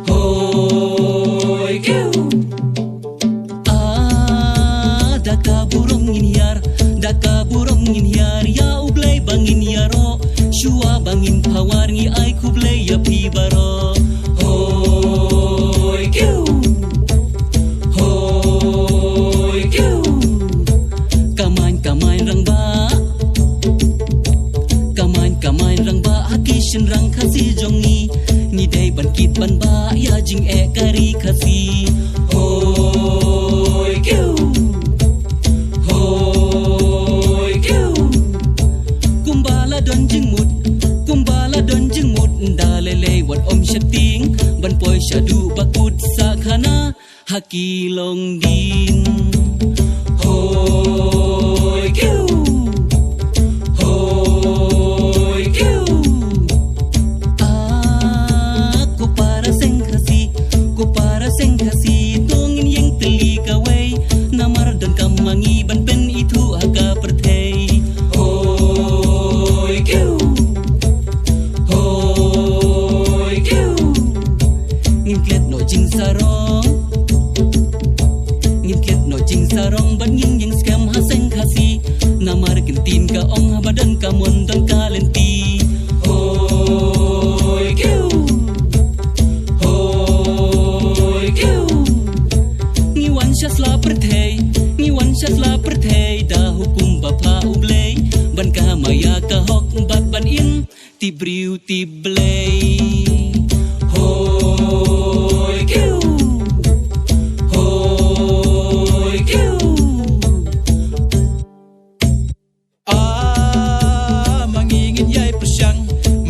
Hoy kiu. Daka burung nginhiar, daka burung nginhiar, ya ublay bangin yaro, shua bangin pawarngi ay kublay ya pibaro. Hoy kiu. Hoy kiu. Kamain rang ba, kamain rang ba, hakishin rang kasi jongi, ni day bankit ban ba, ya jing kari kasi. Hoy kiu. Hoy kiu. Kumbala don jing mut, dalele wat om shating, ban poi shadu bakut sakhana, hakilong din. Hoy kiu. Hoy kiu. Ku para seng khasi, tongin yang teli kawai, namar dan kamangi ban pen itu aga perthei. Hoy kiu. Hoy kiu. Ngin no jing sarong, ngin no jing sarong, ban ngin yang skam haseng khasi, namar kentin ka ong badan ka mon dan kalenti. Hoy kiu. Hoy kiu. Ngiwan syasla perthei, dah hukum bapa ublay, ban ka maya ka hok bat ban in, tibriu tiblay. Hoy kiu. Hoy kiu.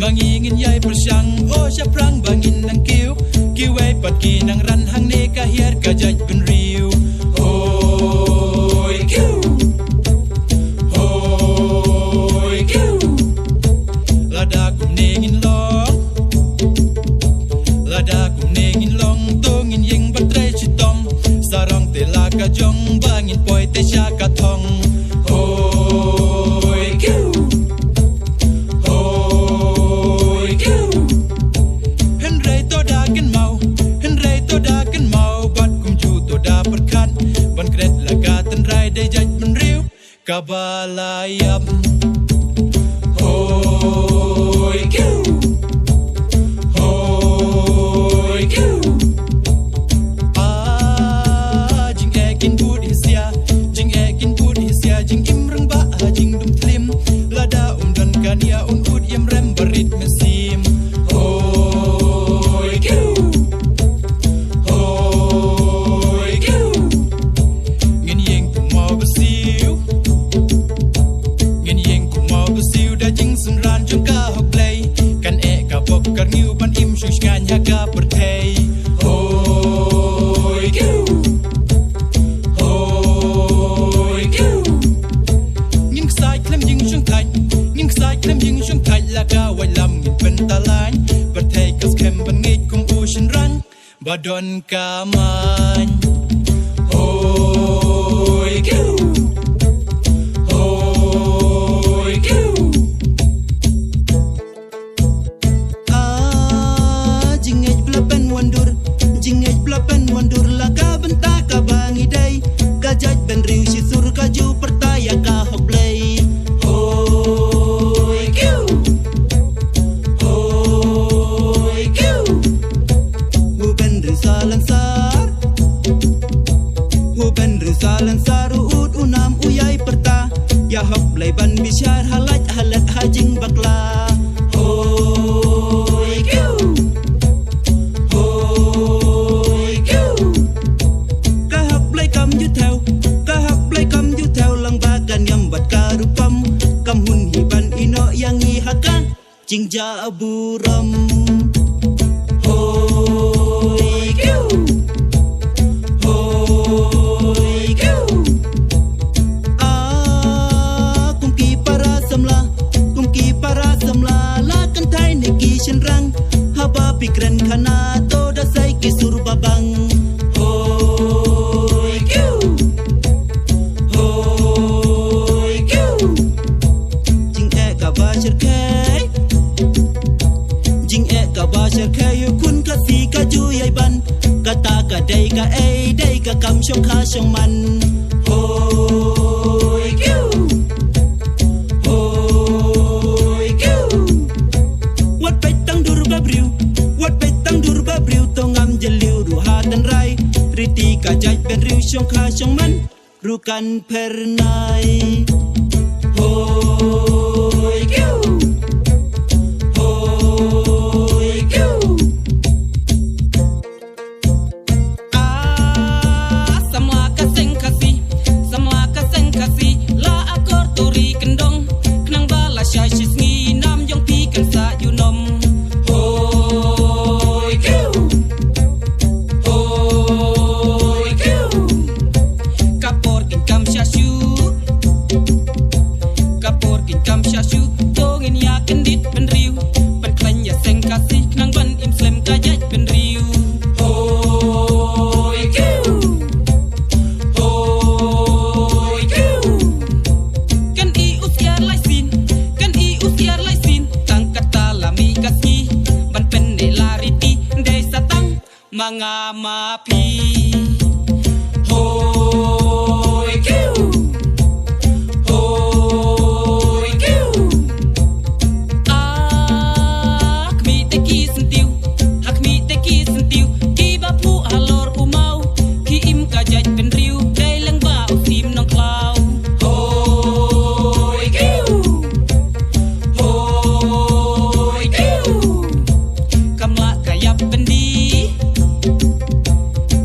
Mangingin yai persyang, oh syaprang bangin nang kiu, kiwai pat kinang ran hang ne kahir kajaj ben riu. Hoy kiu. Hoy kiu. Lada kum nengin long, tongin yeng batray chitong, sarong te la ka jong, bangin poi te sya ka thong. Hoy kiu. Hoy kiu. Henrei to da ken mau, bat kum ju to da perkan, ban kret la ka ten rai de jaj ben riu, kabalayam. Hoy kiu. Hoy kiu. Jing ekin bud hisya, jing im rang ba, jing dum tlim, lada dan kania ud yem rem barit mesim. Hoy kiu. Hoy kiu. Ngin yeng ku mau besiu, da jing sun ran jong ka hok play, kan ka bok kar ngiu ban im shush ngan ha ka perthei. Hoy kiu. Hoy kiu. Ngin ksai klem jing shung thai, la ka wai lam ngin pen talain, perthei kas kem ban ngit kum u shin rang, badon kaman. Hoy kiu. Hoy kiu. Jing ej blapen wandur, la ka benta ka bangi day, ka jaj ben riu shisur ka ju pertaya ka hok play. Hoy kiu. Hoy kiu. Hu ben riu salansar, ud unam uyai perta, ya hok play ban bisyar halat hajing bakla. Hoy kiu. Hoy kiu. Ka hok play kam yu theo lang bagan yam bat karupam, kam hun hiban ino yang ihakan, jing jaburam. Hoy kiu. Hoy kiu. Kum ki para samla, la kan thai ne ki shin rang, haba pikran khana to da sai ki sur babang. Hoy kiu. Hoy kiu. Jing ka ba shir kai, jing ka ba shir kai. กะได้กะเอได้กะกำช่องขาช่องมันโฮยกิ้วโฮยกิ้ววัดไปตั้งดูรบะบริววัดไปตั้งดูรบะบริวต้องงำจะลิวรูหาตันไรริตีกะใจเป็นริวช่องขาช่องมันรู้กันเพรนายโฮยกิ้วโฮยกิ้วsemua kasing kasih semua kasing kasih la akor tori kendong knang bala syai sisngi nam yong pi kan sa yu nom hoi kiu hoi kiu kapor kin kam syashu kapor kin kam syashu tongin ya kendit ben riu ben klan ya sing kasih knang ban im slem ka yat ben riu hoi kiu hoi kiu kan i usia lai sin tang kata lami kasih ban pen ne lariti de satang manga mapi hoi kiu hoi kiu Hakmi te ki sentiu ki ba pu alor umau ki im ka jaj pen riu dai lang ba usim nong klau hoi kiu hoi kiu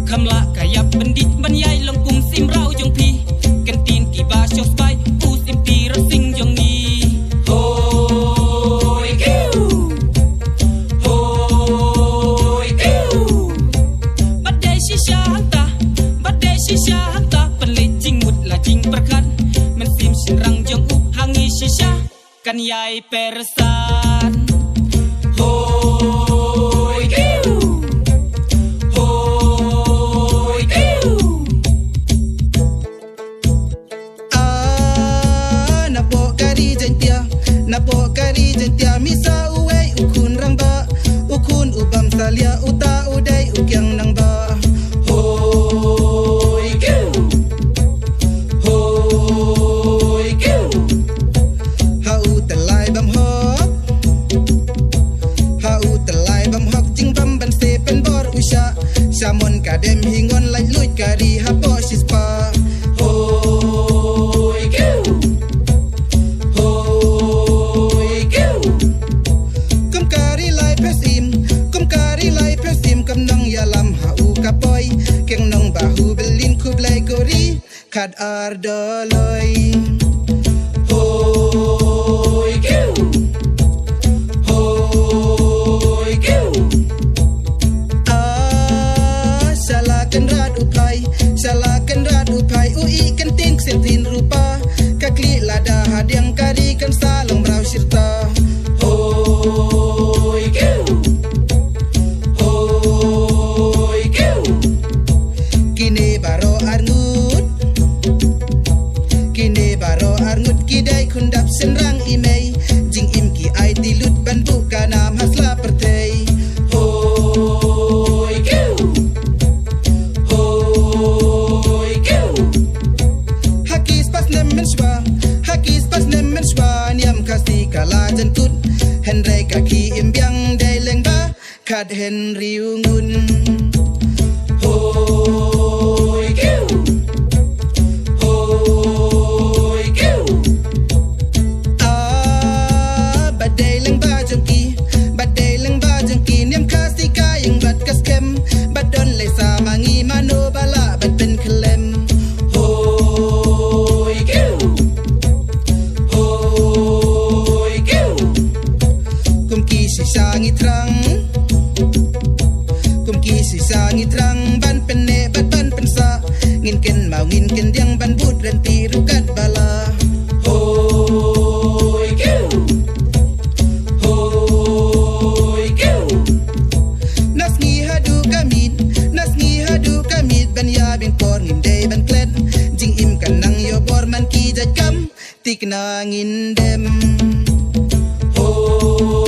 kamla kayap bendi ban yai long kum sim rau jong pi kan tin ki ba shos bai u sim pi ro sing jong ni hoi kiu hoi kiu badai shisha hanta penlit jing mut la jing perkan men sim sin rang jong u hangi shisha kan yai persan hoi kiu hoi kiu na po kari jentia misa uwe ukun rang ba ukun ubam salia uta udai ukyang nang ba hoi kiu hoi kiu ha utalai bam hok jing bam ban se pen bor usha samon kadem hingon lai luit kari ha po sispa hoi kiu hoi kiu kum kari lai pesim kam nang yalam ha u kapoi keng nang bahu belin kublai gori kad ardoloi hoi kiu hoi kiu salakan rat upai ui kan ting sentin rupa kakli lada hadiang kari kan salang brau sirta hoi kiu hoi kiu kini baro arngut kidai kundap senrang imei jing im ki ai tilut ban buka nam hasla pertei hoi kiu hoi kiu hakis pas nem shwa niam kasi kala jentut henry kaki imbyang dai lengba kad henry ungun hoi kiu hoi kiu badai lengba jengki niam kasi kayang bat kaskem badon le samangi mano bala bat pen klem hoi kiu hoi kiu kum ki sisangi trang ban penne bat ban pensa ngin ken diang ban but renti rukat bala hoi kiu hoi kiu nasngi hadu kamit ban ya bin por ngin dei ban klet jing im kan nang yo bor man ki jaj kam tik na ngin dem hoi